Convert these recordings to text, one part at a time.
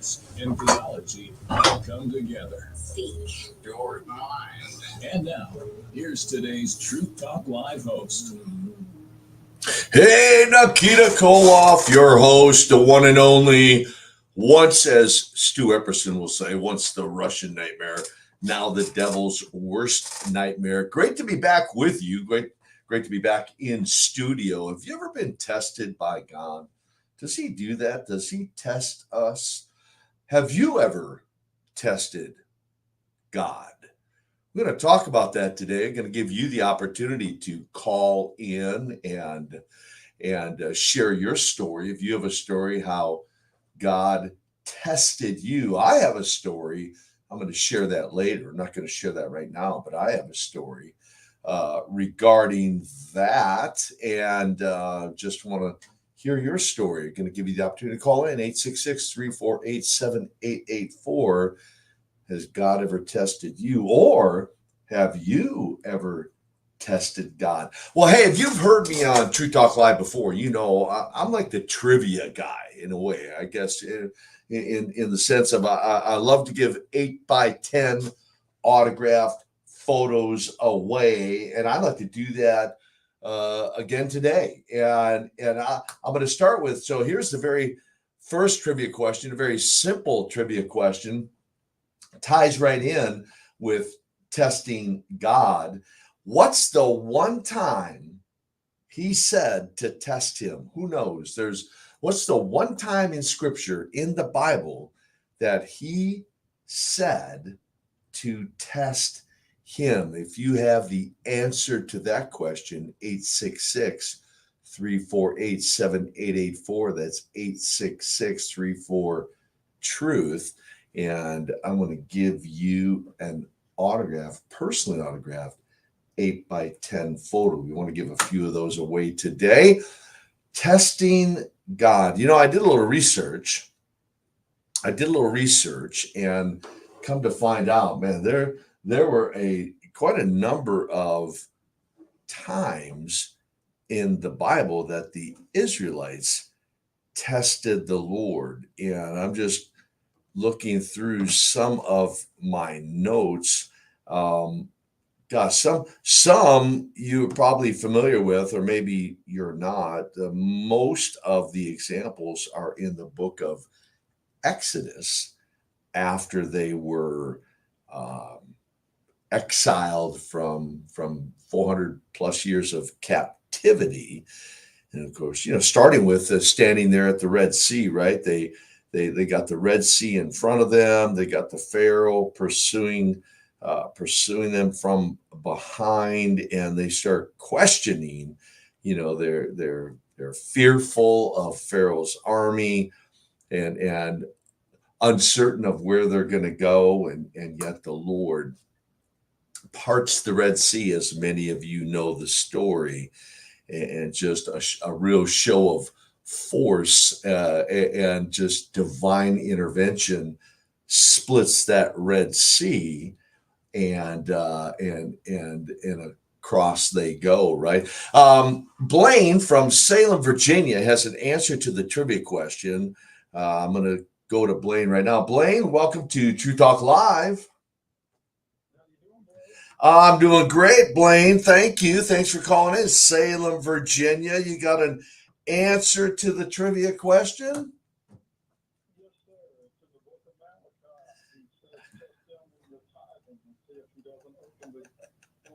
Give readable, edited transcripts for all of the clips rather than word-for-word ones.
science and theology all come together. Speak your mind. And now, here's today's Truth Talk Live host. Hey, Nikita Koloff, your host, the one and only, once, as Stu Epperson will say, once the Russian nightmare, now the devil's worst nightmare. Great to be back with you. Great to be back in studio. Have you ever been tested by God? Does he do that? Does he test us? Have you ever tested God? We're going to talk about that today. I'm going to give you the opportunity to call in and share your story. If you have a story how God tested you, I have a story. I'm going to share that later. I'm not going to share that right now, but I have a story regarding that, and just want to hear your story. I'm going to give you the opportunity to call in 866-348-7884. Has God ever tested you, or have you ever tested God? Well, hey, if you've heard me on True Talk Live before, you know I'm like the trivia guy in a way, I guess, in the sense of I love to give 8x10 autographed photos away, and I like to do that again today. And I'm going to start with, so here's the very first trivia question, a very simple trivia question. Ties right in with testing God. What's the one time he said to test him? Who knows? What's the one time in scripture in the Bible that he said to test him? If you have the answer to that question, 866-348-7884. That's 866-34-TRUTH. And I'm going to give you an personally autographed 8x10 photo. We want to give a few of those away today. Testing God. You know, I did a little research and come to find out, man, there were quite a number of times in the Bible that the Israelites tested the Lord. And I'm just looking through some of my notes. Some you're probably familiar with, or maybe you're not. Most of the examples are in the book of Exodus after they were exiled from 400 plus years of captivity. And of course, starting with standing there at the Red Sea, right? They got the Red Sea in front of them. They got the Pharaoh pursuing them from behind, and they start questioning. They're fearful of Pharaoh's army, and uncertain of where they're going to go, and yet the Lord parts the Red Sea, as many of you know the story, and just a real show of force and just divine intervention splits that Red Sea, and across they go, right? Blaine from Salem, Virginia has an answer to the trivia question. I'm going to go to Blaine right now. Blaine, welcome to True Talk Live. I'm doing great, Blaine. Thank you. Thanks for calling in. Salem, Virginia. You got an answer to the trivia question? Yes, sir. It's in the book of Malachi. He says, test them in your tithing and see if he doesn't open the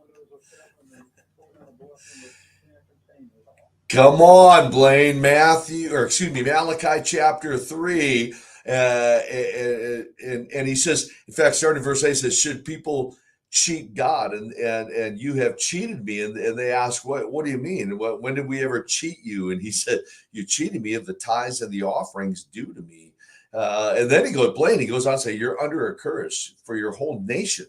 windows of heaven and pour down a blessing that can't contain it all. Come on, Blaine. Malachi chapter 3. And he says, in fact, starting in verse 8, he says, should people cheat God? And you have cheated me. And they ask, what do you mean? When did we ever cheat you? And he said, you cheated me of the tithes and the offerings due to me. And then Blaine goes on to say, you're under a curse, for your whole nation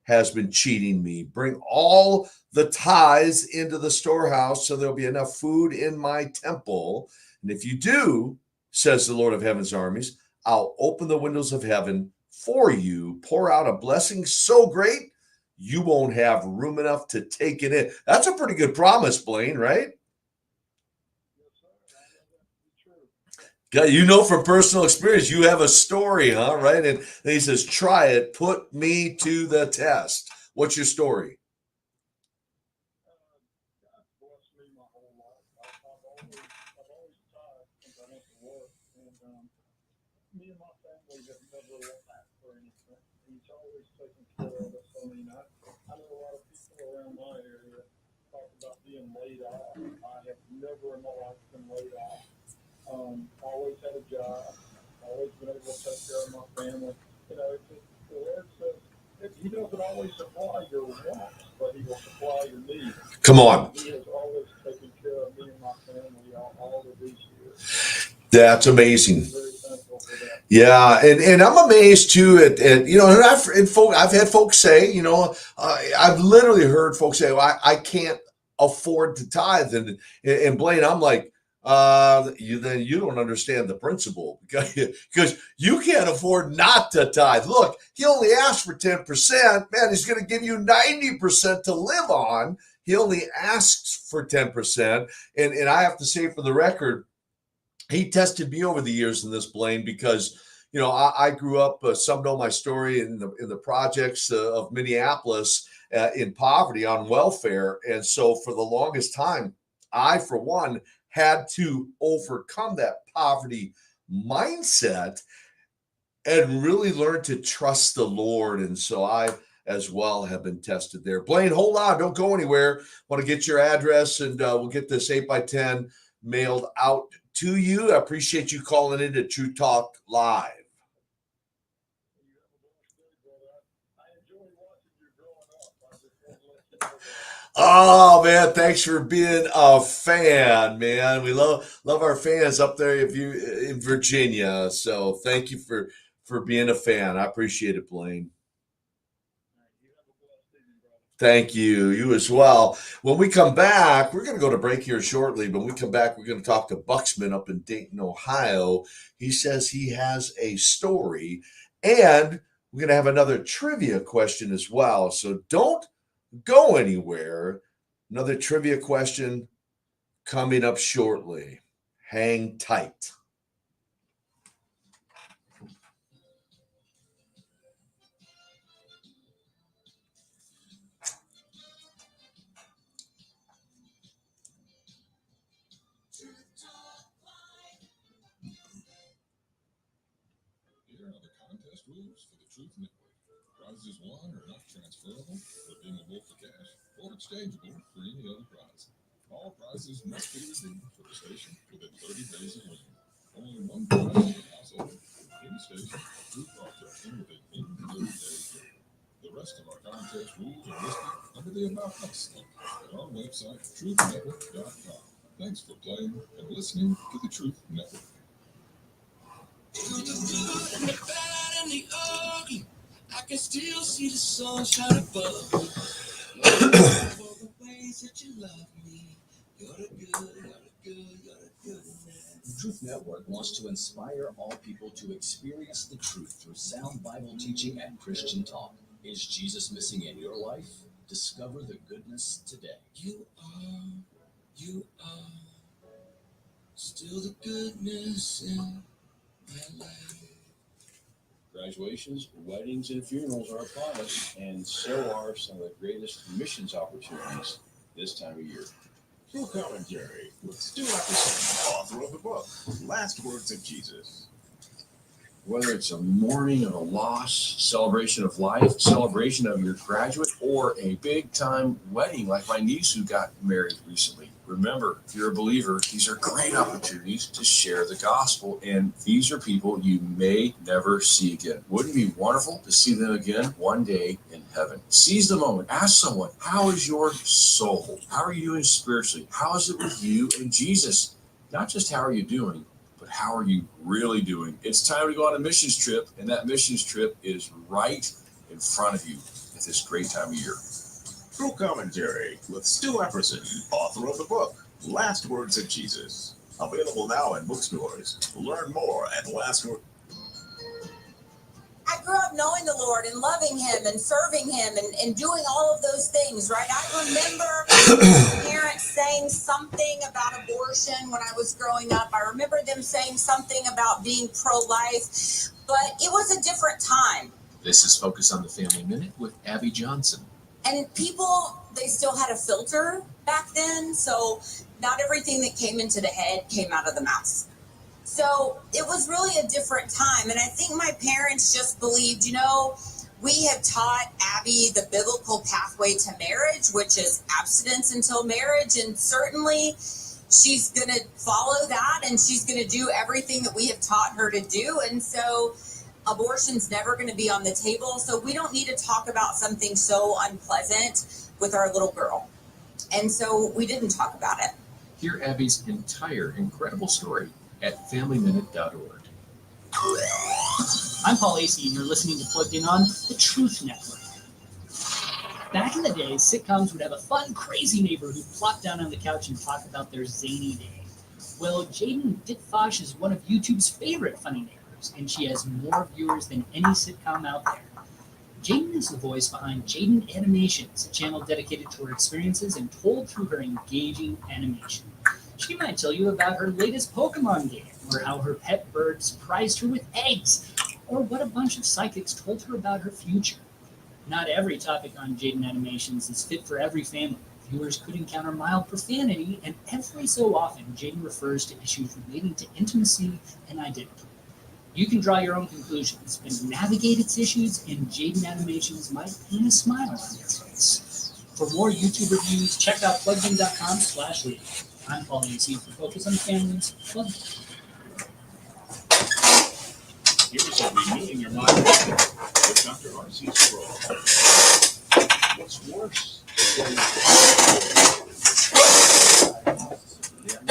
has been cheating me. Bring all the tithes into the storehouse, so there'll be enough food in my temple. And if you do, says the Lord of heaven's armies, I'll open the windows of heaven for you, pour out a blessing so great you won't have room enough to take it in. That's a pretty good promise, Blaine, right? Yes, sir. I know that to be true. Yeah, you know from personal experience, you have a story, huh? Right? And then he says, try it, put me to the test. What's your story? God's blessed me my whole life. I've always tithed since I went to work, and me and my family have never lacked for anything. He's always taken care of us. I mean, I know a lot of people around my area talk about being laid off. I have never in my life been laid off. Always had a job, always been able to take care of my family. You know, the Lord says He doesn't always supply your wants, but He will supply your needs. Come on. He has always taken care of me and my family all of these years. That's amazing. I'm very thankful for that. Yeah, and I'm amazed too at you know, and I've had folks say, you know, I've literally heard folks say, well, I can't afford to tithe, and Blaine, I'm like, you don't understand the principle because you can't afford not to tithe. Look, he only asked for 10%. Man, he's going to give you 90% to live on. He only asks for 10%, and I have to say for the record, he tested me over the years in this, Blaine, because you know I grew up. Some know my story in the projects of Minneapolis in poverty on welfare, and so for the longest time, I, for one, had to overcome that poverty mindset and really learn to trust the Lord. And so I, as well, have been tested there. Blaine, hold on, don't go anywhere. Want to get your address, and we'll get this 8x10 mailed out to you. I appreciate you calling in to True Talk Live. I enjoy watching you growing up. I just want to let you know that. Oh man, thanks for being a fan, man. We love our fans up there if you in Virginia. So thank you for being a fan. I appreciate it, Blaine. You have a blessed evening, brother. Thank you. You as well. When we come back, we're going to go to break here shortly. But when we come back, we're going to talk to Buxman up in Dayton, Ohio. He says he has a story, and we're going to have another trivia question as well. So don't go anywhere. Another trivia question coming up shortly. Hang tight. Here are the contest rules for the Truth Network. Prizes won are not transferable, redeemable for cash, or exchangeable for any other prize. All prizes must be redeemed for the station within 30 days of winning. Only one prize per household for any station or Truth broadcasting within any 30 days. The rest of our contest rules are listed under the About Us link at our website, truthnetwork.com. Thanks for playing and listening to the Truth Network. The bad and the ugly, I can still see the sunshine above me. For the ways that you love me, you're the good man. The Truth Network wants to inspire all people to experience the truth through sound Bible teaching and Christian talk. Is Jesus missing in your life? Discover the goodness today. You are still the goodness in my life. Graduations, weddings, and funerals are upon us, and so are some of the greatest missions opportunities this time of year. True commentary with Stu Epperson, author of the book Last Words of Jesus. Whether it's a mourning of a loss, celebration of life, celebration of your graduate, or a big time wedding like my niece who got married recently. Remember, if you're a believer, these are great opportunities to share the gospel, and these are people you may never see again. Wouldn't it be wonderful to see them again one day in heaven? Seize the moment. Ask someone, how is your soul? How are you doing spiritually? How is it with you and Jesus? Not just how are you doing, but how are you really doing? It's time to go on a missions trip, and that missions trip is right in front of you at this great time of year. True commentary with Stu Epperson, author of the book Last Words of Jesus. Available now in bookstores. Learn more at Last Words. I grew up knowing knowing the Lord and loving Him and serving Him and doing all of those things, right? I remember parents saying something about abortion when I was growing up. I remember them saying something about being pro-life, but it was a different time. This is Focus on the Family Minute with Abby Johnson. And people, they still had a filter back then, so not everything that came into the head came out of the mouth. So it was really a different time. And I think my parents just believed, we have taught Abby the biblical pathway to marriage, which is abstinence until marriage. And certainly she's going to follow that and she's going to do everything that we have taught her to do. And so abortion's never going to be on the table. So we don't need to talk about something so unpleasant with our little girl. And so we didn't talk about it. Hear Abby's entire incredible story at FamilyMinute.org. I'm Paul Acey, and you're listening to Plugged In on the Truth Network. Back in the day, sitcoms would have a fun, crazy neighbor who'd plop down on the couch and talk about their zany day. Well, Jaden Dittfosh is one of YouTube's favorite funny neighbors, and she has more viewers than any sitcom out there. Jaden is the voice behind Jaden Animations, a channel dedicated to her experiences and told through her engaging animation. She might tell you about her latest Pokemon game, or how her pet bird surprised her with eggs, or what a bunch of psychics told her about her future. Not every topic on Jaden Animations is fit for every family. Viewers could encounter mild profanity, and every so often, Jaden refers to issues relating to intimacy and identity. You can draw your own conclusions, but navigate its issues, and Jaden Animations might put a smile on your face. For more YouTube reviews, check out pluggedin.com/radio. I'm Paul Acey for Focus on Families. Plugged In. Here's a renewing your mind with Dr. R.C. Sproul. What's worse? I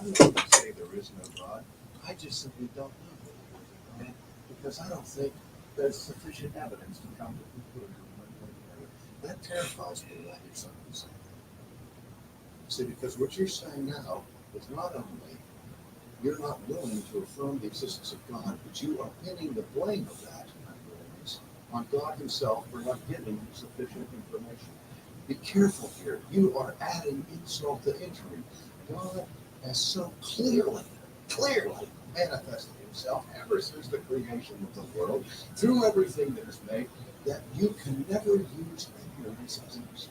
wouldn't say there is no God. I just simply don't know. Okay? Because I don't think there's sufficient evidence to come to a conclusion one way or the other. That terrifies me that you're something saying. See, because what you're saying now is not only you're not willing to affirm the existence of God, but you are pinning the blame of that on God Himself for not giving sufficient information. Be careful here. You are adding insult to injury. God has so clearly manifested Himself ever since the creation of the world, through everything that is made, that you can never use ignorance as an excuse.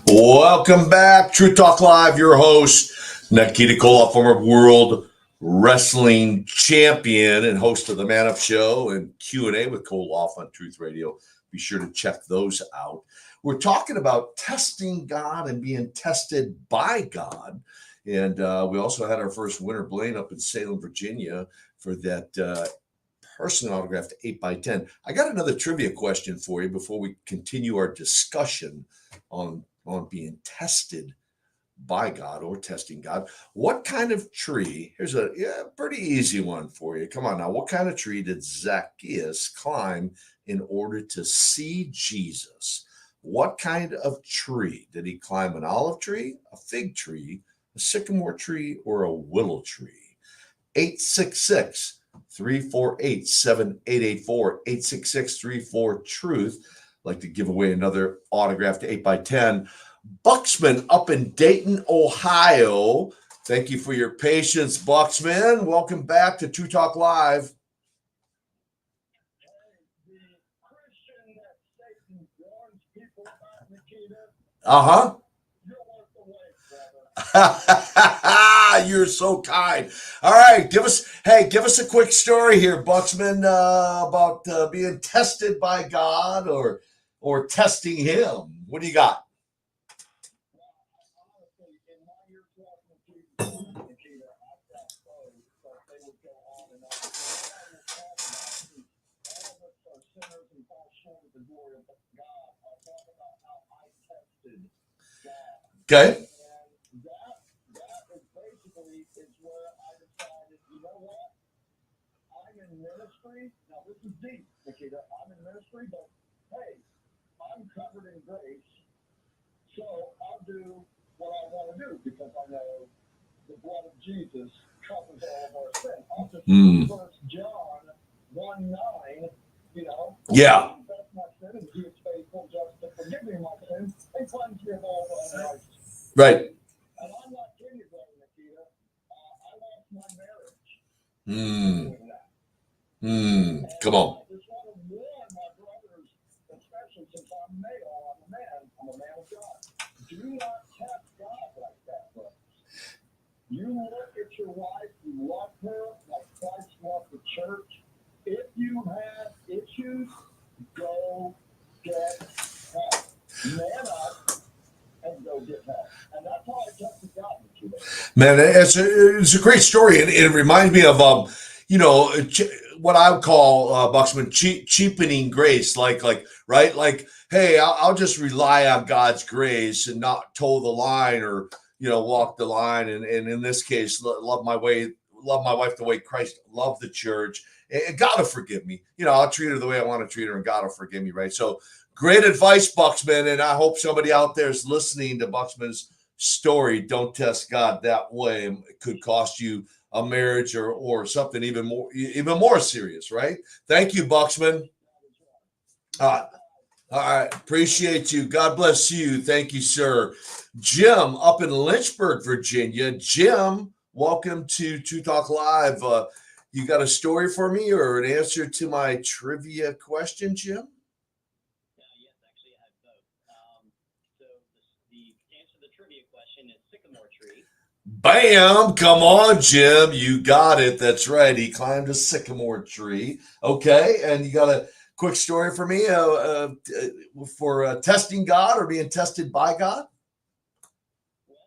Welcome back, True Talk Live. Your host, Nikita Koloff, former world wrestling champion and host of the Man Up Show and Q&A with Koloff on Truth Radio. Be sure to check those out. We're talking about testing God and being tested by God. And we also had our first winner, Blaine, up in Salem, Virginia, for that personal autographed 8x10. I got another trivia question for you before we continue our discussion on being tested by God or testing God. What kind of tree? Here's a pretty easy one for you. Come on now. What kind of tree did Zacchaeus climb in order to see Jesus? What kind of tree did he climb? An olive tree, a fig tree, a sycamore tree, or a willow tree? 866-348-7884, 866-34-TRUTH. Like to give away another autographed 8x10. Buxman up in Dayton, Ohio. Thank you for your patience, Buxman. Welcome back to True Talk Live. The Christian that Satan warns people about, Nikita, Uh-huh. you're worth the wait, brother. You're so kind. All right, give us a quick story here, Buxman, about being tested by God or testing Him. What do you got? Honestly, in my years walking with Jesus, Nikita, I've got foes, but they would go on and on. All of us are sinners and fall short of the glory of God. I'll talk about how I tested God. Okay. And that is basically where I decided, you know what? I'm in ministry. Now this is deep, Nikita. I'm in ministry, but hey, I'm covered in grace. So I'll do what I want to do because I know the blood of Jesus covers all of our sin. I'll just Mm. 1 John 1:9, you know. Yeah. That's my sin, and he is faithful just to forgive me my sins and cleanse me of all unrighteousness. Right. And I'm not kidding you, Brother Nikita. I lost my marriage Mm. doing that. Come on. I just want to warn my brothers, especially since I'm male, I'm a man of God. Do not test God like that, brothers. You look at your wife, you love her like Christ loved the church. If you have issues, go get help. Man up and go get help. And that's how I tested God with you. Man, it's a great story, and it reminds me of what I would call Buxman cheapening grace, like right, like hey, I'll just rely on God's grace and not toe the line or walk the line, and in this case, love my wife the way Christ loved the church, and God will forgive me. I'll treat her the way I want to treat her, and God will forgive me, right? So great advice, Buxman, and I hope somebody out there is listening to Buxman's story. Don't test God that way. It could cost you a marriage or something even more serious, right? Thank you, Buxman. All right. Appreciate you. God bless you. Thank you, sir. Jim up in Lynchburg, Virginia. Jim, welcome to True Talk Live. You got a story for me or an answer to my trivia question, Jim? Yes, actually, I have both. So the answer to the trivia question is sycamore tree. Bam! Come on, Jim. You got it. That's right. He climbed a sycamore tree. Okay. And you got a quick story for me for testing God or being tested by God? Well,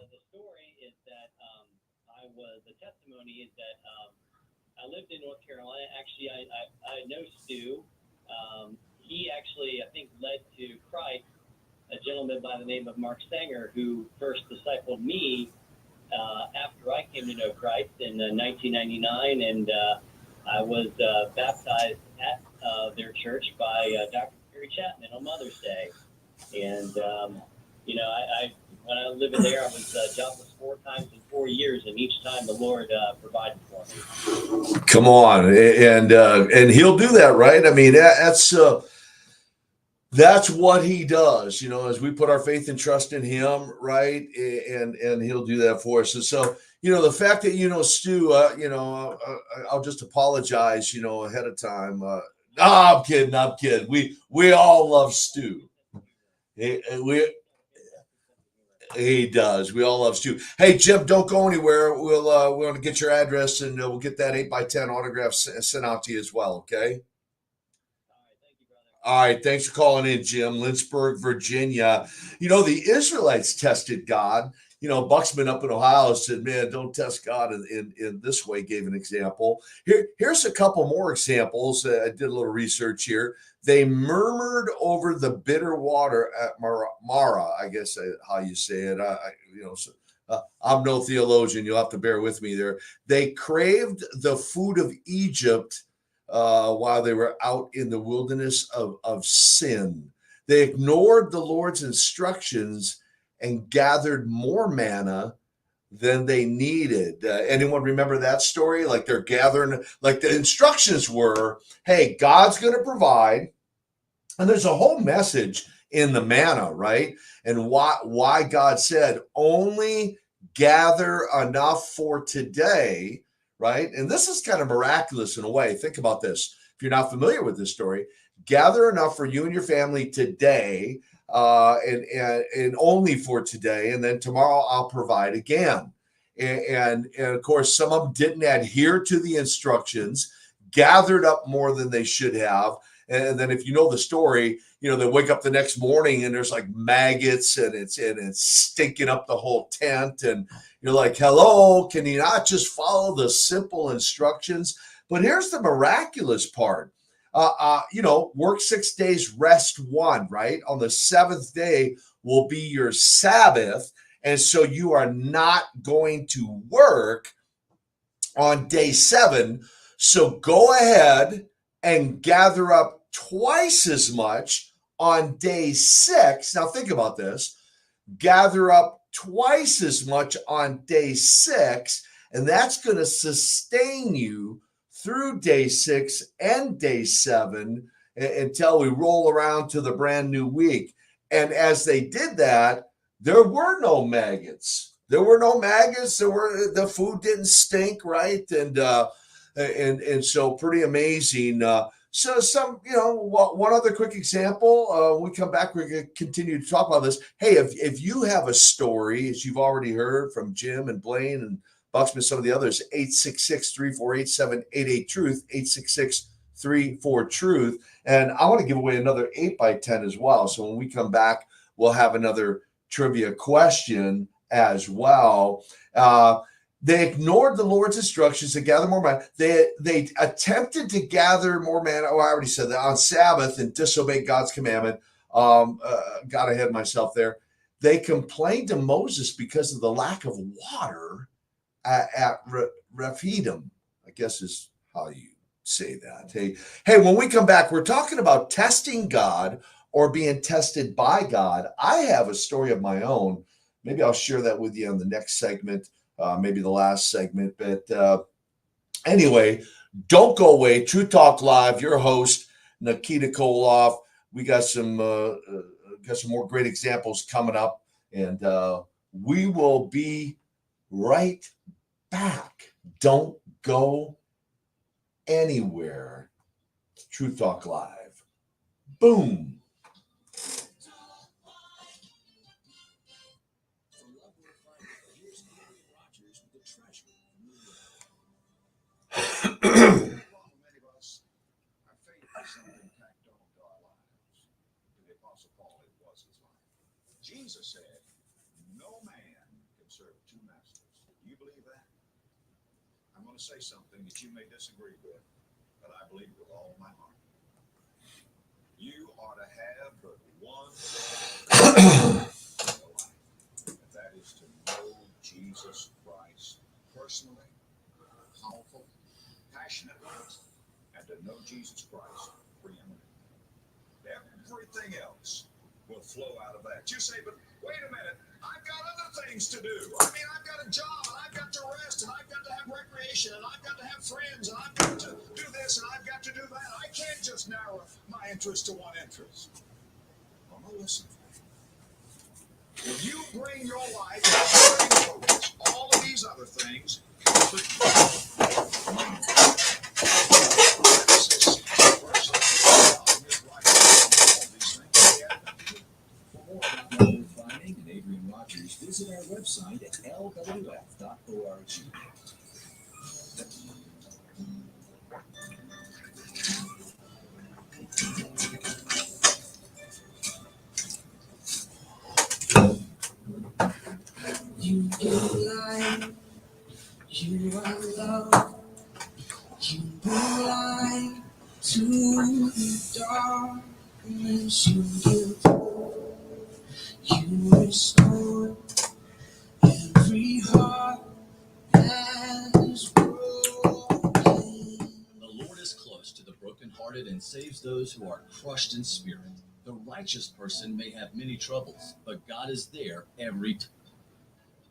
the story is that the testimony is that I lived in North Carolina. Actually, I know Stu. He actually, I think, led to Christ, a gentleman by the name of Mark Sanger, who first discipled me after I came to know Christ in 1999, and I was baptized at their church by Dr. Perry Chapman on Mother's Day. And, I when I was living there, I was jobless 4 times in 4 years, and each time the Lord provided for me. Come on, and He'll do that, right? I mean, that's what He does, as we put our faith and trust in Him, right? And He'll do that for us. And so, the fact that Stu, I'll just apologize, ahead of time. I'm kidding. We all love Stu. He does. We all love Stu. Hey, Jim, don't go anywhere. We'll want to get your address, and we'll get that 8x10 autograph sent out to you as well. Okay. All right. Thanks for calling in, Jim. Lynchburg, Virginia. The Israelites tested God. Buxman up in Ohio said, man, don't test God in this way, gave an example. Here's a couple more examples. I did a little research here. They murmured over the bitter water at Mara, I guess how you say it. I'm no theologian. You'll have to bear with me there. They craved the food of Egypt while they were out in the wilderness of sin. They ignored the Lord's instructions and gathered more manna than they needed. Anyone remember that story? Like they're gathering, like the instructions were, hey, God's going to provide. And there's a whole message in the manna, right? And why God said only gather enough for today, right? And this is kind of miraculous in a way. Think about this. If you're not familiar with this story, gather enough for you and your family today, and only for today, and then tomorrow I'll provide again. And of course, some of them didn't adhere to the instructions, gathered up more than they should have. And then if you know the story, they wake up the next morning and there's like maggots and it's stinking up the whole tent. And you're like, hello, can you not just follow the simple instructions? But here's the miraculous part. Work 6 days, rest 1, right? On the 7th day will be your Sabbath. And so you are not going to work on day 7. So go ahead and gather up twice as much on day 6. Now think about this. Gather up twice as much on day 6, and that's going to sustain you through day 6 and day 7 until we roll around to the brand new week. And as they did that, there were no maggots. There were no maggots. The food didn't stink, right? And so pretty amazing. So one other quick example. When we come back, we're going to continue to talk about this. Hey, if you have a story, as you've already heard from Jim and Blaine and Bucksman, some of the others, 866-348-7888-TRUTH, 866-34-TRUTH. And I want to give away another 8x10 as well. So when we come back, we'll have another trivia question as well. They ignored the Lord's instructions to gather more manna. They attempted to gather more manna. Oh, I already said that on Sabbath and disobeyed God's commandment. Got ahead of myself there. They complained to Moses because of the lack of water at Rephidim, I guess is how you say that. Hey, when we come back, we're talking about testing God or being tested by God. I have a story of my own. Maybe I'll share that with you on the next segment, maybe the last segment. But anyway, don't go away. True Talk Live, your host, Nikita Koloff. We got some more great examples coming up, and we will be right back. Don't go anywhere. True Talk Live. Boom. Many of us, our faith is something tacked on to our lives. To the Apostle Paul, it was his life. Jesus said, no man can serve two masters. Do you believe that? I'm going to say something that you may disagree with, but I believe with all my heart. You ought to have but one goal in your life, and that is to know Jesus Christ personally, powerful, passionately, and to know Jesus Christ preeminently. Everything else will flow out of that. You say, but wait a minute, I've got other things to do. I mean, I've got a job, and I've got to rest, and I've got to have recreation, and I've got to have friends, and I've got to do this, and I've got to do that. I can't just narrow my interest to one interest. Well, no, listen. If you bring your life and all of these other things, visit our website at lwf.org. You give light, you are love, you bring light to the darkness, you give hope, you restore every heart that is broken. The Lord is close to the brokenhearted and saves those who are crushed in spirit. The righteous person may have many troubles, but God is there every time.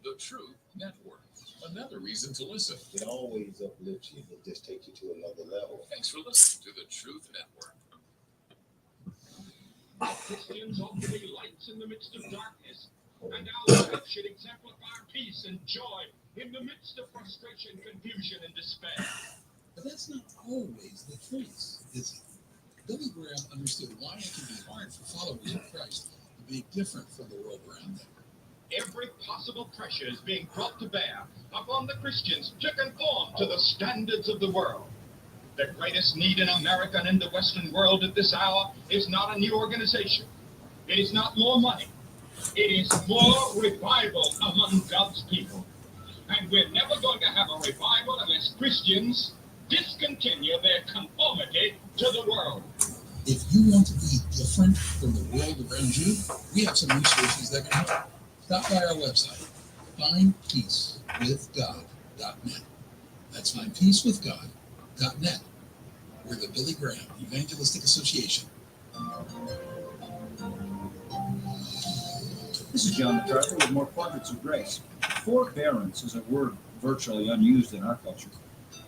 The Truth Network. Another reason to listen. It always uplifts you. It just takes you to another level. Thanks for listening to the Truth Network. Christians ought to be lights in the midst of darkness, and our life should exemplify peace and joy in the midst of frustration, confusion, and despair. But that's not always the case, is it? Billy Graham understood why it can be hard for followers of Christ to be different from the world around them. Every possible pressure is being brought to bear upon the Christians to conform to the standards of the world. The greatest need in America and in the Western world at this hour is not a new organization. It is not more money. It is more revival among God's people. And we're never going to have a revival unless Christians discontinue their conformity to the world. If you want to be different from the world around you, we have some resources that can help. Stop by our website, findpeacewithgod.net. That's findpeacewithgod.net. We're the Billy Graham Evangelistic Association. This is John MacArthur with more Quadrants of Grace. Forbearance is a word virtually unused in our culture.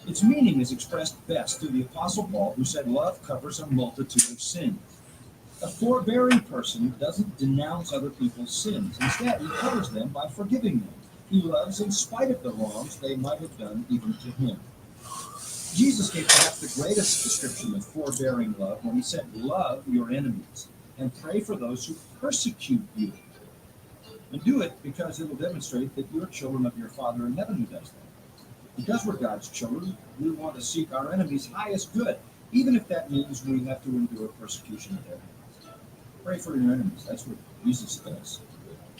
Its meaning is expressed best through the Apostle Paul, who said, "Love covers a multitude of sins." A forbearing person doesn't denounce other people's sins. Instead, he covers them by forgiving them. He loves in spite of the wrongs they might have done even to him. Jesus gave perhaps the greatest description of forbearing love when he said, "Love your enemies and pray for those who persecute you." And do it because it will demonstrate that you're children of your Father in heaven who does that. Because we're God's children, we want to seek our enemies' highest good, even if that means we have to endure persecution at their hands. Pray for your enemies. That's what Jesus does.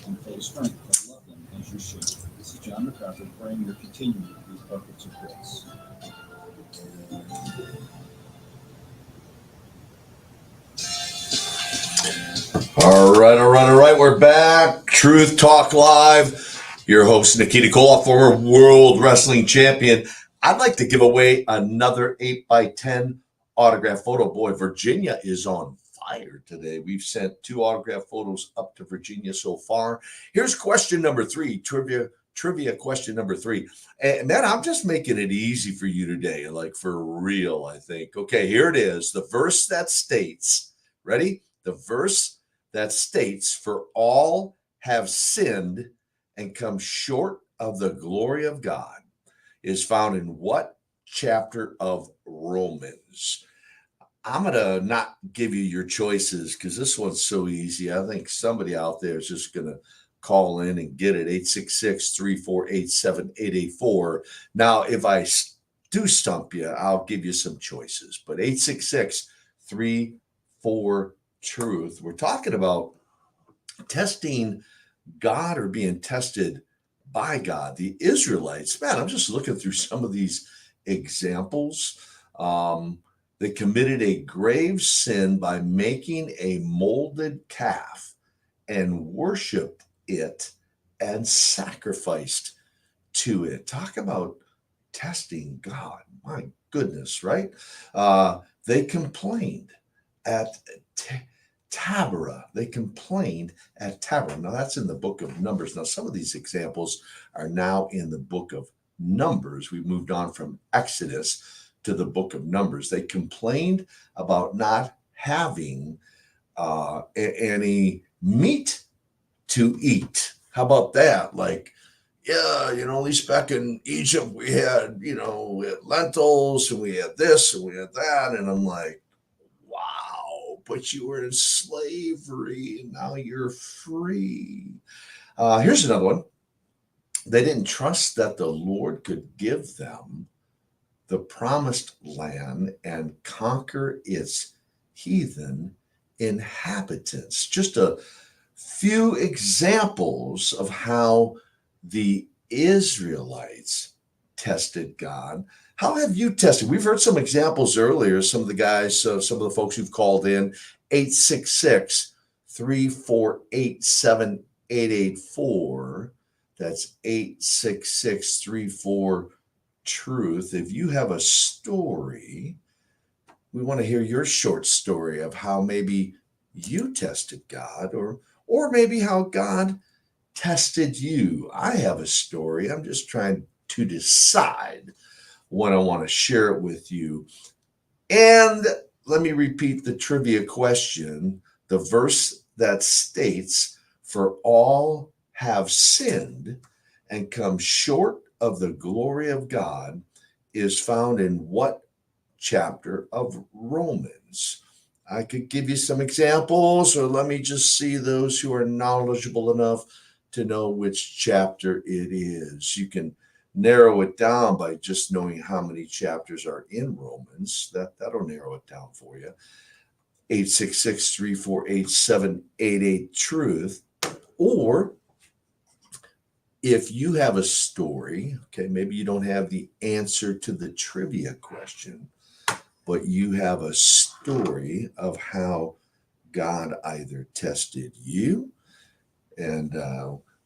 And for the strength to love them as you should. This is John MacArthur praying you're continuing these buckets of grace. All right. We're back. Truth Talk Live. Your host, Nikita Koloff, former world wrestling champion. I'd like to give away another 8x10 autograph photo. Boy, Virginia is on fire today. We've sent 2 autograph photos up to Virginia so far. Here's question number 3, trivia question number 3. And man, I'm just making it easy for you today, like for real, I think. Okay, here it is. The verse that states, ready? The verse that states, "For all have sinned and come short of the glory of God," is found in what chapter of Romans? I'm going to not give you your choices because this one's so easy. I think somebody out there is just going to call in and get it. 866-348-7884. Now, if I do stump you, I'll give you some choices. But 866-34-TRUTH. We're talking about testing God or being tested by God. The Israelites, man, I'm just looking through some of these examples. They committed a grave sin by making a molded calf and worshiped it and sacrificed to it. Talk about testing God. My goodness, right? They complained at Taberah. They complained at Taberah. Now, that's in the book of Numbers. Now, some of these examples are now in the book of Numbers. We moved on from Exodus to the book of Numbers. They complained about not having any meat to eat. How about that? Like, yeah, at least back in Egypt, we had, we had lentils and we had this and we had that. And I'm like, wow, but you were in slavery and now you're free. Here's another one. They didn't trust that the Lord could give them the promised land and conquer its heathen inhabitants. Just a few examples of how the Israelites tested God. How have you tested? We've heard some examples earlier. Some of the guys, some of the folks who've called in, 866-348-7884. That's 866-34-TRUTH. If you have a story, we want to hear your short story of how maybe you tested God or maybe how God tested you. I have a story. I'm just trying to decide when I want to share it with you. And let me repeat the trivia question. The verse that states, "For all have sinned and come short of the glory of God," is found in what chapter of Romans? I could give you some examples, or let me just see those who are knowledgeable enough to know which chapter it is. You can narrow it down by just knowing how many chapters are in Romans. That'll narrow it down for you. 866-348-7888-TRUTH. Or if you have a story, okay, maybe you don't have the answer to the trivia question, but you have a story of how God either tested you. And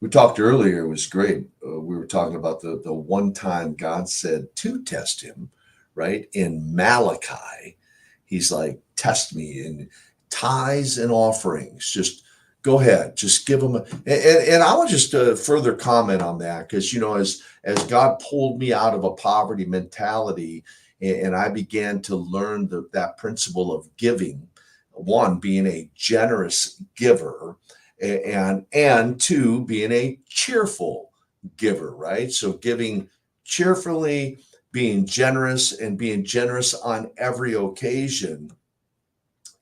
we talked earlier, it was great. We were talking about the one time God said to test him, right? In Malachi, he's like, test me in tithes and offerings. Just go ahead, just give them and I want just to further comment on that, because as God pulled me out of a poverty mentality, and I began to learn that principle of giving, one, being a generous giver, and two, being a cheerful giver, right? So giving cheerfully, being generous, and being generous on every occasion.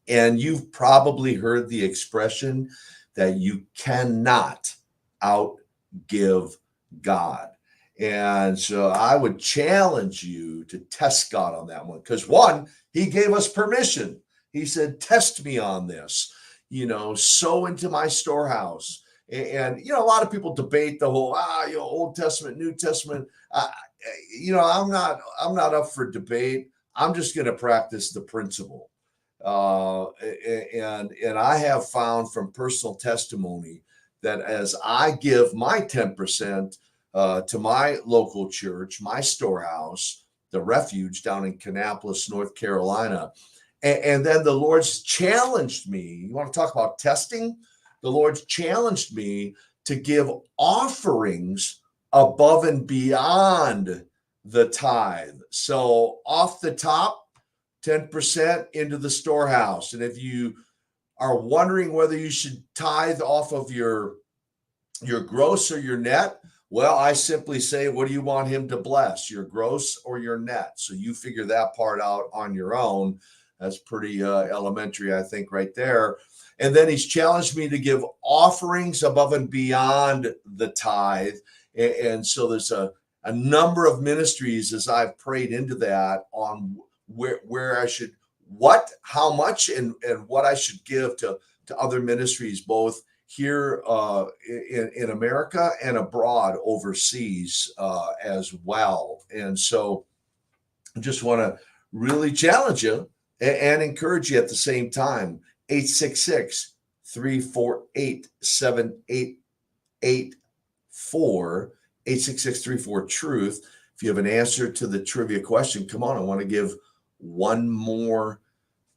And you've probably heard the expression that you cannot outgive God. And so I would challenge you to test God on that one, because one, he gave us permission. He said, test me on this, sow into my storehouse. And a lot of people debate the whole, Old Testament, New Testament. I'm not up for debate. I'm just going to practice the principle. And I have found from personal testimony that as I give my 10% to my local church, my storehouse, the Refuge down in Kannapolis, North Carolina, and then the Lord's challenged me. You want to talk about testing? The Lord's challenged me to give offerings above and beyond the tithe. So off the top, 10% into the storehouse. And if you are wondering whether you should tithe off of your gross or your net, well, I simply say, what do you want him to bless, your gross or your net? So you figure that part out on your own. That's pretty elementary, I think, right there. And then he's challenged me to give offerings above and beyond the tithe. And so there's a number of ministries as I've prayed into that on where I should, how much, and what I should give to other ministries, both here in America and abroad overseas as well. And so I just want to really challenge you and encourage you at the same time. 866-348-7884, 866-34-TRUTH. If you have an answer to the trivia question, come on, I want to give one more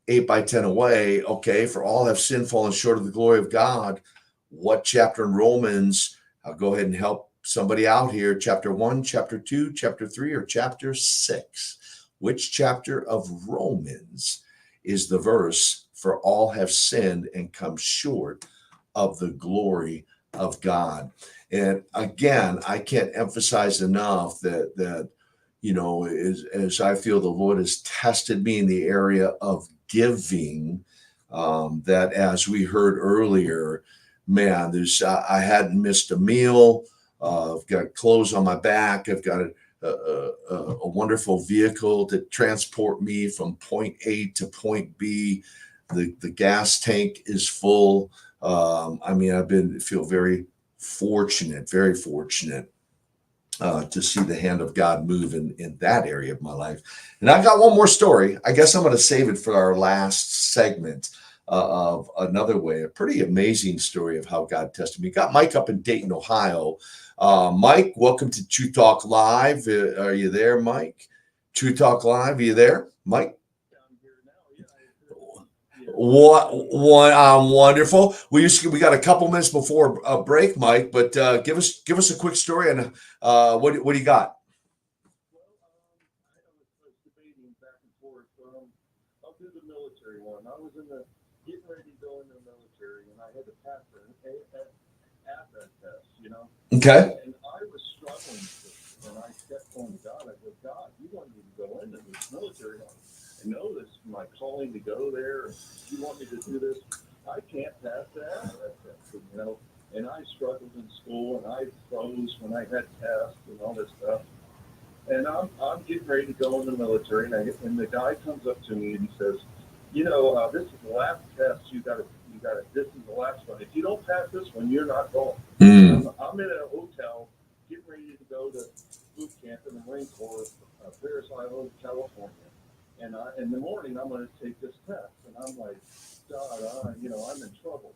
8x10 away. Okay, for all have sinned, fallen short of the glory of God. What chapter in Romans? I'll go ahead and help somebody out here. Chapter 1, chapter 2, chapter 3, or chapter 6? Which chapter of Romans is the verse, for all have sinned and come short of the glory of God? And again, I can't emphasize enough that as I feel the Lord has tested me in the area of giving, that as we heard earlier, man, I hadn't missed a meal. I've got clothes on my back. I've got a wonderful vehicle to transport me from point A to point B. The gas tank is full. I feel very fortunate to see the hand of God move in that area of my life. And I've got one more story. I guess I'm going to save it for our last segment of another way, a pretty amazing story of how God tested me. Got Mike up in Dayton, Ohio. Mike, welcome to True Talk Live. Are you there, Mike? True Talk Live, are you there, Mike? Wonderful. We got a couple minutes before a break, Mike, but give us a quick story on what do you got? Well, I was debating back and forth. I'll do the military one. I was getting ready to go in the military, and I had to pass an advent test, Okay. And I was struggling with it, and I kept going to God. I said, God, you want me to go into this military? I know this is my calling to go there. You want me to do this? I can't pass that test, And I struggled in school, and I froze when I had tests and all this stuff. And I'm getting ready to go in the military, and the guy comes up to me and he says, this is the last test. This is the last one. If you don't pass this one, you're not going. I'm in a hotel, getting ready to go to boot camp in the Marine Corps, Paris Island, California. And in the morning, I'm going to take this test, and I'm like, God, I'm in trouble,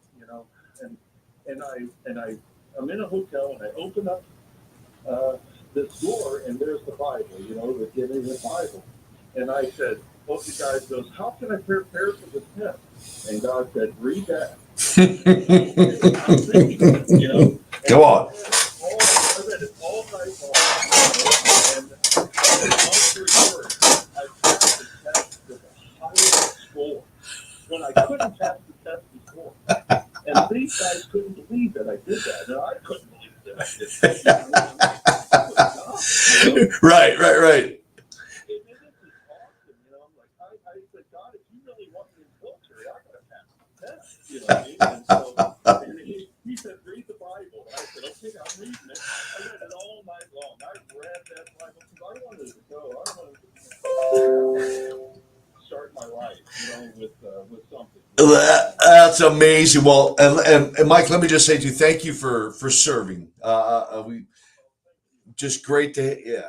And I'm in a hotel, and I open up this door, and there's the Bible, they're giving the Bible. And I said, the guy goes, how can I prepare for this test? And God said, read that. You know? Come on. I read it all night long. And long story short, I passed the test with the highest score when I couldn't pass the test before. And these guys couldn't believe that I did that. And I couldn't believe that I did that. Right. And this is awesome. You know, I'm like, I said, God, if you really want me in military, I gotta pass the test. You know what I mean? And so and he said, read the Bible. I said, okay, I'm reading it. I read it all night long. I read that Bible because I wanted to go. I wanted to start my life, you know, with something. That's amazing. Well, and Mike, let me just say to you, thank you for serving. We just great to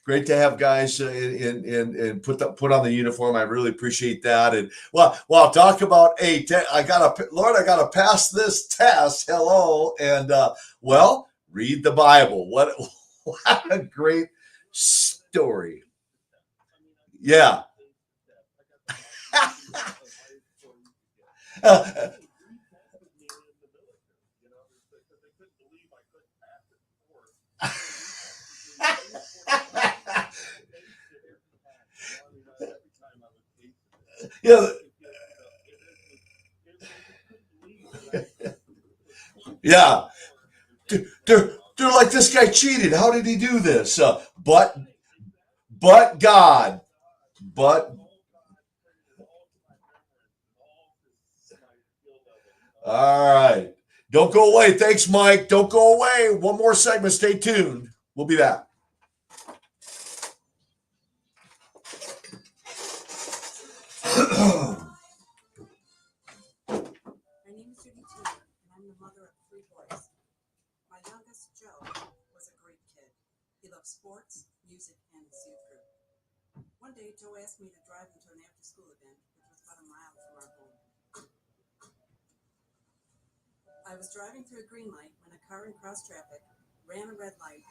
have guys in put on the uniform. I really appreciate that. And well, talk about I gotta pass this test. Hello, and read the Bible. What a great story. Yeah. Yeah. Yeah. They're like, this guy cheated. How did he do this? But God. But all right. Don't go away. Thanks, Mike. Don't go away. One more segment. Stay tuned. We'll be back. My name is Judy Tudor, and I'm the mother of 3 boys. My youngest, Joe, was a great kid. He loved sports, music, and his youth group. One day, Joe asked me to drive him to an after-school event, which was about a mile from our home. I was driving through a green light when a car in cross traffic ran a red light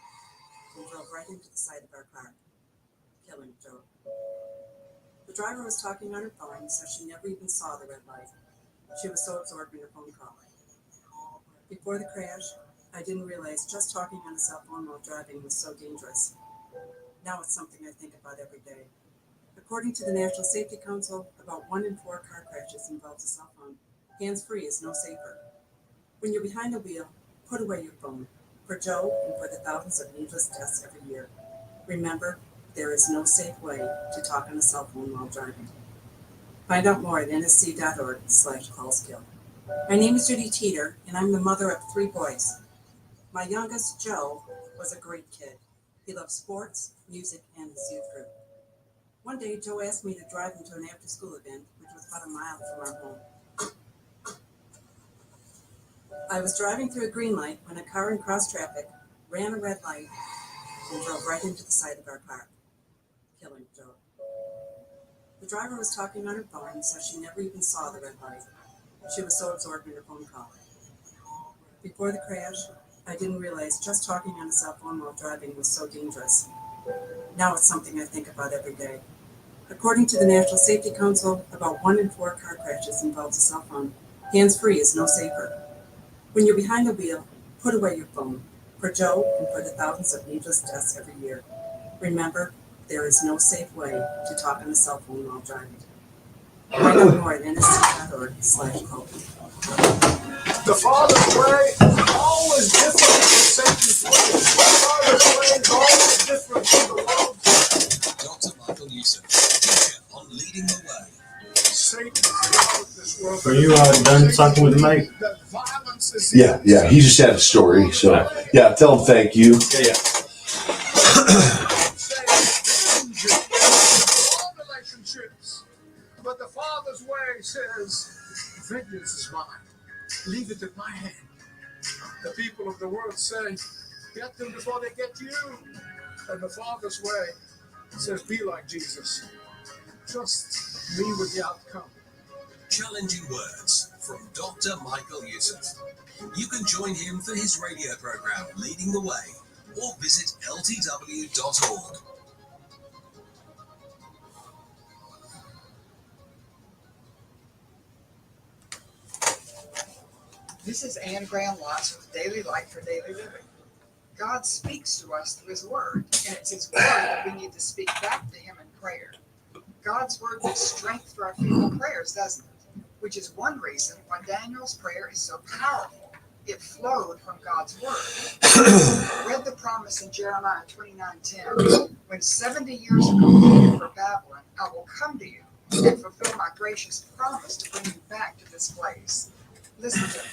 and drove right into the side of our car, killing Joe. The driver was talking on her phone, so she never even saw the red light. She was so absorbed in her phone call. Before the crash, I didn't realize just talking on a cell phone while driving was so dangerous. Now it's something I think about every day. According to the National Safety Council, about 1 in 4 car crashes involves a cell phone. Hands-free is no safer. When you're behind the wheel, put away your phone. For Joe and for the thousands of needless deaths every year, remember, there is no safe way to talk on a cell phone while driving. Find out more at nsc.org/callskill. My name is Judy Teeter, and I'm the mother of 3 boys. My youngest, Joe, was a great kid. He loved sports, music, and his youth group. One day, Joe asked me to drive him to an after-school event, which was about a mile from our home. I was driving through a green light when a car in cross traffic ran a red light and drove right into the side of our car, killing Joe. The driver was talking on her phone, so she never even saw the red light. She was so absorbed in her phone call. Before the crash, I didn't realize just talking on a cell phone while driving was so dangerous. Now it's something I think about every day. According to the National Safety Council, about 1 in 4 car crashes involves a cell phone. Hands-free is no safer. When you're behind the wheel, put away your phone. For Joe and for the thousands of needless deaths every year, remember, there is no safe way to talk on a cell phone while driving. Find out more at nsc.org/call. The Father's way is always different from Satan's way. The Father's way is always different from the world's way. Dr. Michael Youssef, teacher on Leading the Way. Satan is out of this world. Are you done talking with Mike? Yeah. He just had a story. So, yeah, tell him thank you. Yeah. Relationships. But the Father's way says, vengeance is mine. Leave it in my hand. The people of the world say, get them before they get you. And the Father's way says, be like Jesus. Trust me with the outcome. Challenging words from Dr. Michael Youssef. You can join him for his radio program, Leading the Way, or visit ltw.org. This is Anne Graham Lotz with Daily Light for Daily Living. God speaks to us through His Word, and it's His Word that we need to speak back to Him in prayer. God's Word gives strength for our feeble prayers, doesn't it? Which is one reason why Daniel's prayer is so powerful. It flowed from God's Word. I read the promise in Jeremiah 29:10. When 70 years are completed for Babylon, I will come to you and fulfill my gracious promise to bring you back to this place. Listen to me.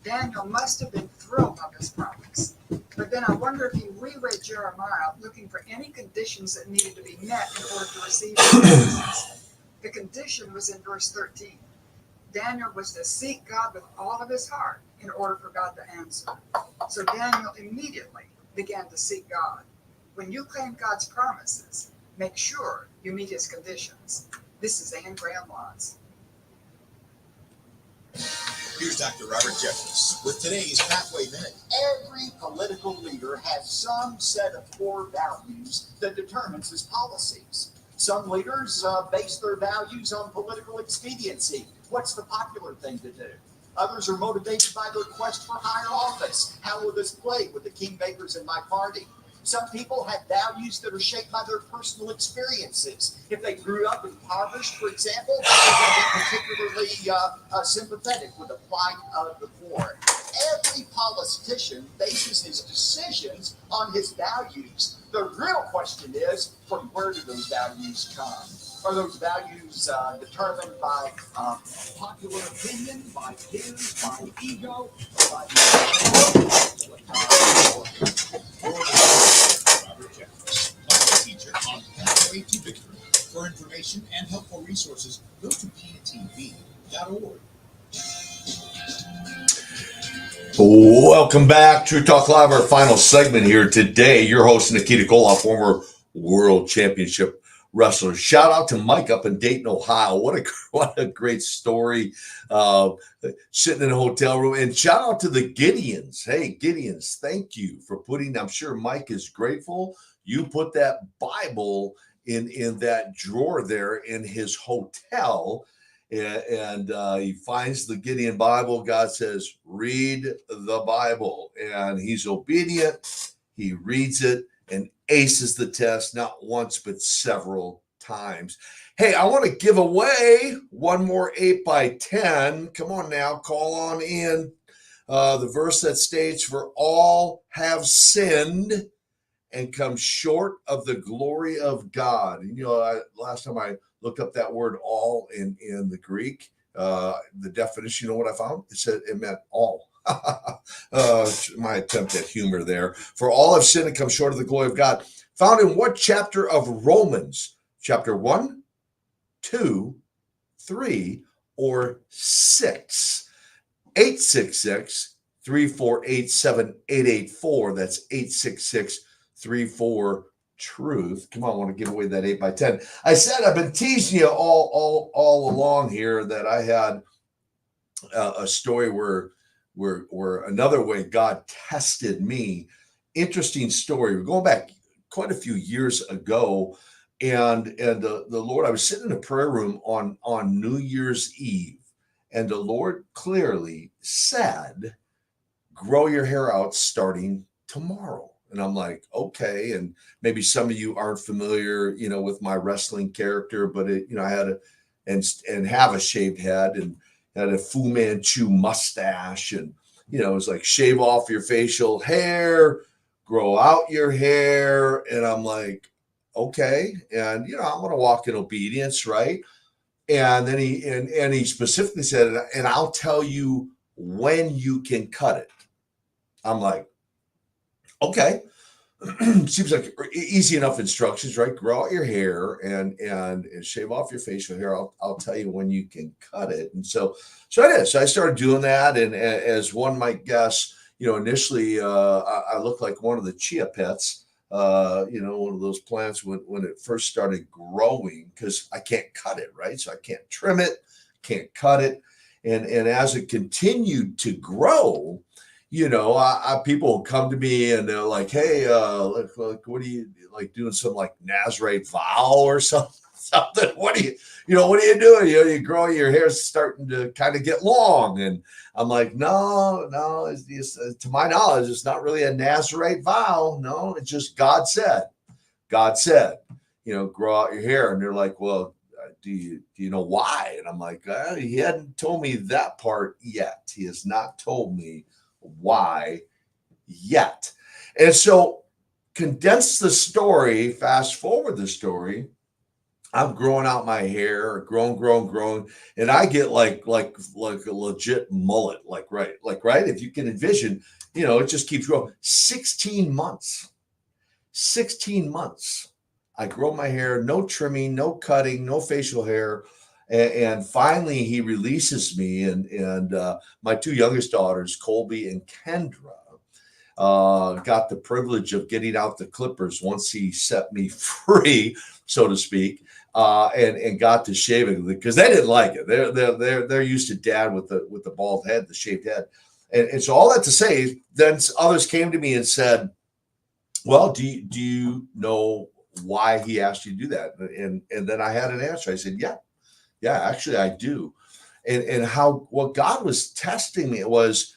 Daniel must have been thrilled by this promise. But then I wonder if he reread Jeremiah looking for any conditions that needed to be met in order to receive the promises. The condition was in verse 13. Daniel was to seek God with all of his heart in order for God to answer. So Daniel immediately began to seek God. When you claim God's promises, make sure you meet His conditions. This is Anne Graham Lotz. Here's Dr. Robert Jeffress with today's Pathway Minute. Every political leader has some set of core values that determines his policies. Some leaders base their values on political expediency. What's the popular thing to do? Others are motivated by their quest for higher office. How will this play with the kingmakers in my party? Some people have values that are shaped by their personal experiences. If they grew up impoverished, for example, they're going to be particularly sympathetic with the plight of the poor. Every politician bases his decisions on his values. The real question is, from where do those values come? Are those values determined by popular opinion, by peers, by ego, or by Robert Jeffress, Bible teacher on Pathway to Victory. For information and helpful resources, go to ptv.org. Welcome back, True Talk Live, our final segment here today. Your host, Nikita Koloff, former World Championship wrestler. Shout out to Mike up in Dayton, Ohio. What a great story. Sitting in a hotel room. And shout out to the Gideons. Hey, Gideons, thank you for putting, I'm sure Mike is grateful. You put that Bible in that drawer there in his hotel. And he finds the Gideon Bible. God says, read the Bible. And he's obedient. He reads it and aces the test, not once, but several times. Hey, I want to give away one more 8x10. Come on now, call on in. The verse that states, for all have sinned and come short of the glory of God. And, last time I looked up that word all in the Greek, the definition, you know what I found? It said it meant all. My attempt at humor there. For all have sinned and come short of the glory of God. Found in what chapter of Romans? Chapter 1, 2, 3, or 6? 866-348-7884. That's 866-34-TRUTH. Come on, I want to give away that 8x10. I said I've been teasing you all along here that I had a story where another way God tested me. Interesting story. We're going back quite a few years ago, and the Lord, I was sitting in a prayer room on New Year's Eve, and the Lord clearly said, grow your hair out starting tomorrow. And I'm like, okay. And maybe some of you aren't familiar, with my wrestling character, but I had and have a shaved head and had a Fu Manchu mustache, and it was like shave off your facial hair, grow out your hair, and I'm like, okay, and I'm gonna walk in obedience, right? And then he specifically said, and I'll tell you when you can cut it. I'm like, okay. Seems like easy enough instructions, right? Grow out your hair and shave off your facial hair. I'll tell you when you can cut it. And so I did. So I started doing that. And as one might guess, initially I looked like one of the chia pets, one of those plants when it first started growing, because I can't cut it, right? So I can't trim it, can't cut it. And as it continued to grow, people come to me and they're like, hey, what are you like doing some like Nazarite vow or something something. What are you doing? You grow, your hair's starting to kind of get long. And I'm like, no, to my knowledge, it's not really a Nazarite vow. No, it's just God said, grow out your hair. And they're like, well, do you know why? And I'm like, he hadn't told me that part yet. He has not told me why yet. And so condense the story, fast forward the story. I'm growing out my hair, growing, and I get like a legit mullet, right. If you can envision, it just keeps growing. 16 months. I grow my hair, no trimming, no cutting, no facial hair. And finally he releases me, and my two youngest daughters, Colby and Kendra, got the privilege of getting out the clippers once he set me free, so to speak, and got to shaving because they didn't like it. They're used to dad with the bald head, the shaved head, and so all that to say, then others came to me and said, well, do you know why he asked you to do that? And then I had an answer. I said, yeah, actually I do. And what God was testing me was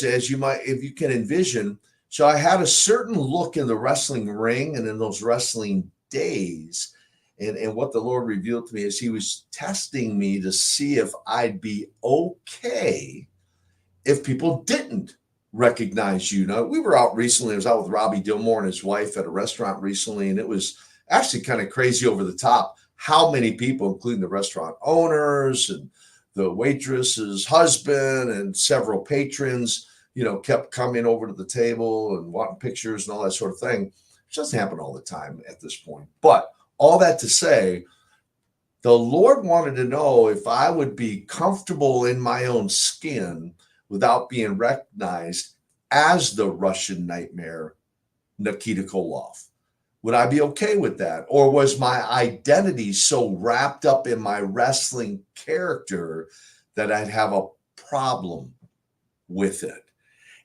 as you might, if you can envision. So I had a certain look in the wrestling ring and in those wrestling days. And what the Lord revealed to me is he was testing me to see if I'd be okay if people didn't recognize you. Now, we were out recently. I was out with Robbie Dillmore and his wife at a restaurant recently, and it was actually kind of crazy over the top how many people, including the restaurant owners and the waitress's husband and several patrons, kept coming over to the table and wanting pictures and all that sort of thing. It doesn't happen all the time at this point. But all that to say, the Lord wanted to know if I would be comfortable in my own skin without being recognized as the Russian nightmare, Nikita Koloff. Would I be okay with that? Or was my identity so wrapped up in my wrestling character that I'd have a problem with it?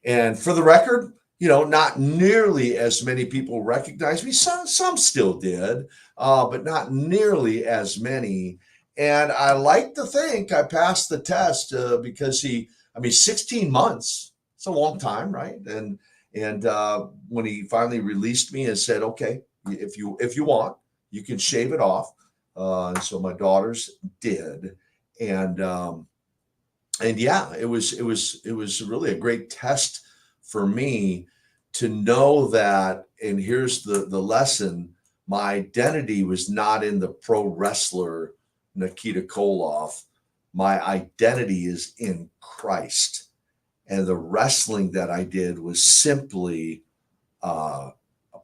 And for the record, not nearly as many people recognized me. Some still did, but not nearly as many. And I like to think I passed the test because 16 months, it's a long time, right? And when he finally released me and said, okay, if you want, you can shave it off. So my daughters did. And yeah, it was really a great test for me to know that, and here's the lesson, my identity was not in the pro wrestler Nikita Koloff. My identity is in Christ. And the wrestling that I did was simply a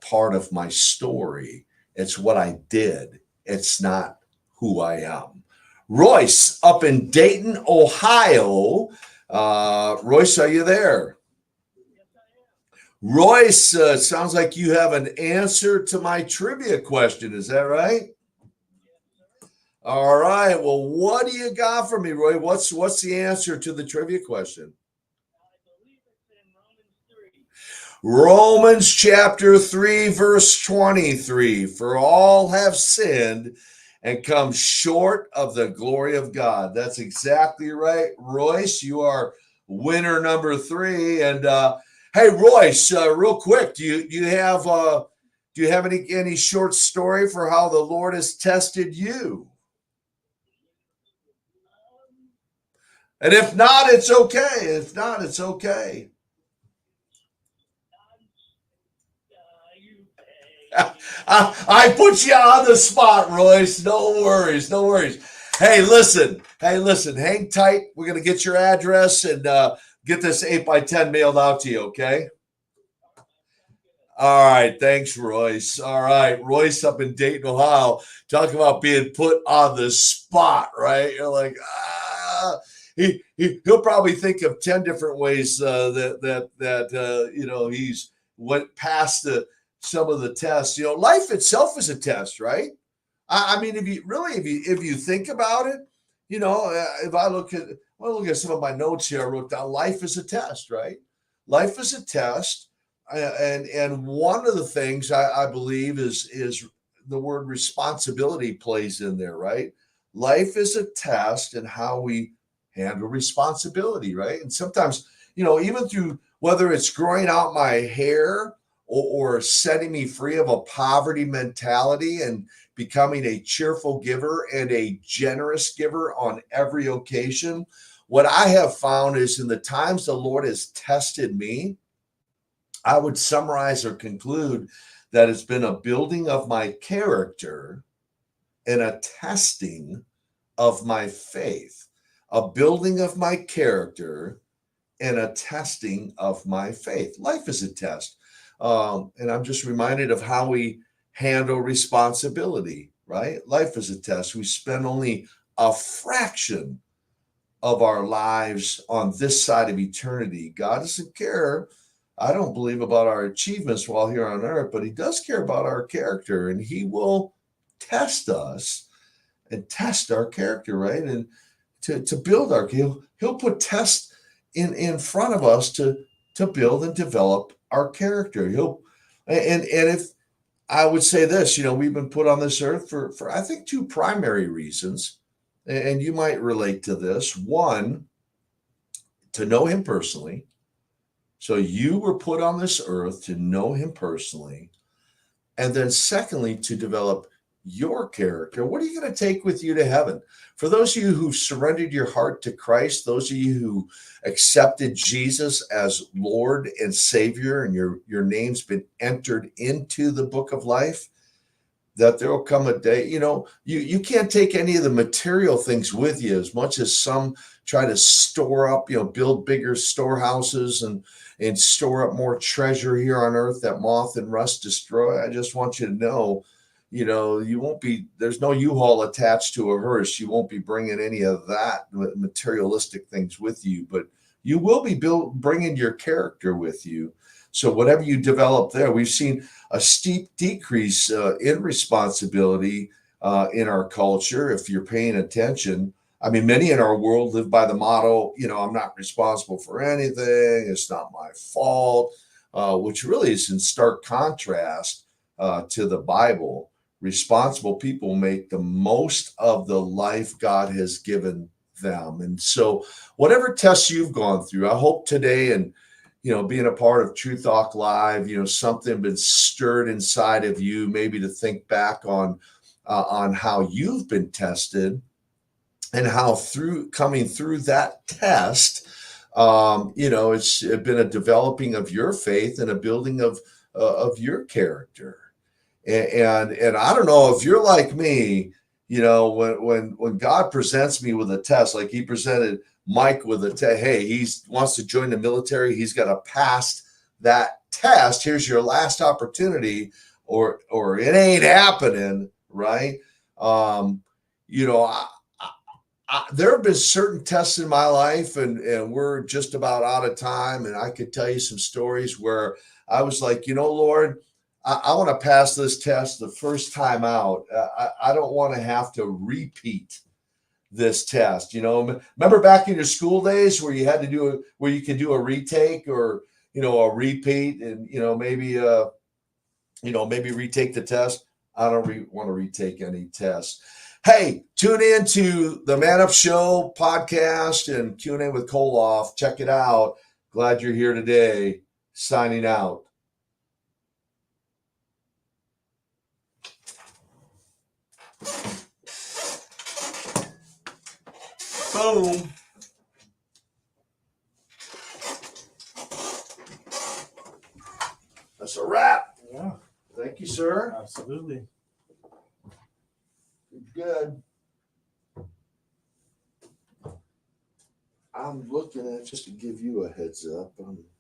part of my story. It's what I did. It's not who I am. Royce up in Dayton, Ohio. Royce, are you there? Royce, sounds like you have an answer to my trivia question. Is that right? All right. Well, what do you got for me, Roy? What's the answer to the trivia question? Romans chapter 3, verse 23. For all have sinned and come short of the glory of God. That's exactly right, Royce. You are winner number 3. And hey, Royce, real quick, do you have any short story for how the Lord has tested you? And if not, it's okay. If not, it's okay. I put you on the spot, Royce. No worries. Hey, listen. Hang tight. We're going to get your address and get this 8x10 mailed out to you, okay? All right. Thanks, Royce. All right. Royce up in Dayton, Ohio. Talk about being put on the spot, right? You're like, he'll probably think of 10 different ways that he's went past some of the tests. Life itself is a test, right? I mean, if you think about it, if I look at some of my notes here, I wrote down life is a test, right? Life is a test. And one of the things I believe is the word responsibility plays in there, right? Life is a test in how we handle responsibility, right? And sometimes, even through whether it's growing out my hair or setting me free of a poverty mentality and becoming a cheerful giver and a generous giver on every occasion, what I have found is in the times the Lord has tested me, I would summarize or conclude that it's been a building of my character and a testing of my faith, a building of my character and a testing of my faith. Life is a test. And I'm just reminded of how we handle responsibility, right? Life is a test. We spend only a fraction of our lives on this side of eternity. God doesn't care, I don't believe, about our achievements while here on earth, but he does care about our character, and he will test us and test our character, right? And to build our, he'll put tests in front of us to build and develop our character. And if I would say this, we've been put on this earth for I think two primary reasons, and you might relate to this. One, to know him personally. So you were put on this earth to know him personally. And then secondly, to develop your character. What are you going to take with you to heaven? For those of you who've surrendered your heart to Christ, those of you who accepted Jesus as Lord and Savior, and your name's been entered into the book of life, that there will come a day, you can't take any of the material things with you, as much as some try to store up, build bigger storehouses and store up more treasure here on earth that moth and rust destroy. I just want you to know, you won't be, there's no U-Haul attached to a hearse. You won't be bringing any of that materialistic things with you, but you will be bringing your character with you. So whatever you develop there, we've seen a steep decrease in responsibility in our culture. If you're paying attention, I mean, many in our world live by the motto, I'm not responsible for anything. It's not my fault, which really is in stark contrast to the Bible. Responsible people make the most of the life God has given them. And so whatever tests you've gone through, I hope today, and being a part of True Talk Live, something been stirred inside of you, maybe to think back on how you've been tested and how coming through that test, it's been a developing of your faith and a building of your character. And I don't know if you're like me, when God presents me with a test, like he presented Mike with a test, hey, he wants to join the military, he's got to pass that test. Here's your last opportunity, or it ain't happening, right? There have been certain tests in my life, and we're just about out of time, and I could tell you some stories where I was like, Lord, I want to pass this test the first time out. I don't want to have to repeat this test. Remember back in your school days where you had to where you could do a retake or, a repeat, and, maybe retake the test. I don't want to retake any tests. Hey, tune in to the Man Up Show podcast and Q&A with Koloff. Check it out. Glad you're here today. Signing out. Boom. That's a wrap. Yeah. Thank you, sir. Absolutely. Good. I'm looking at, just to give you a heads up,